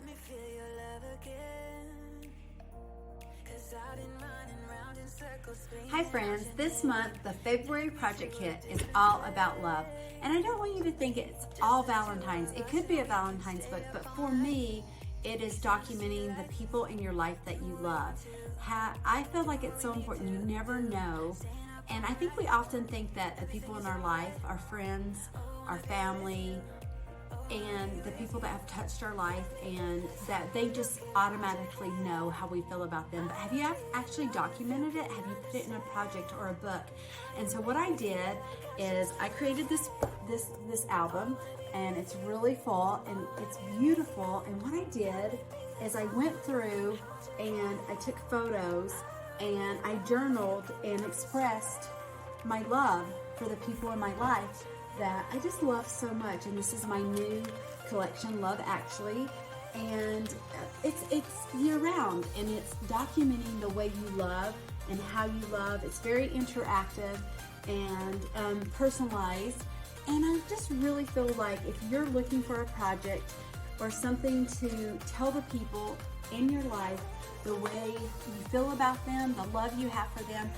Let me feel your love again. 'Cause I've been running round in circles. Hi friends, this month the February project kit is all about love. And I don't want you to think it's all Valentine's. It could be a Valentine's book, but for me, it is documenting the people in your life that you love. I feel like it's so important. You never know. And I think we often think that the people in our life, our friends, our family, and the people that have touched our life, and that they just automatically know how we feel about them. But have you actually documented it? Have you put it in a project or a book? And so what I did is I created this album, and it's really full and it's beautiful. And what I did is I went through and I took photos and I journaled and expressed my love for the people in my life that I just love so much. And this is my new collection, Love Actually, and it's year-round, and it's documenting the way you love and how you love. It's very interactive and personalized, and I just really feel like if you're looking for a project or something to tell the people in your life the way you feel about them, the love you have for them,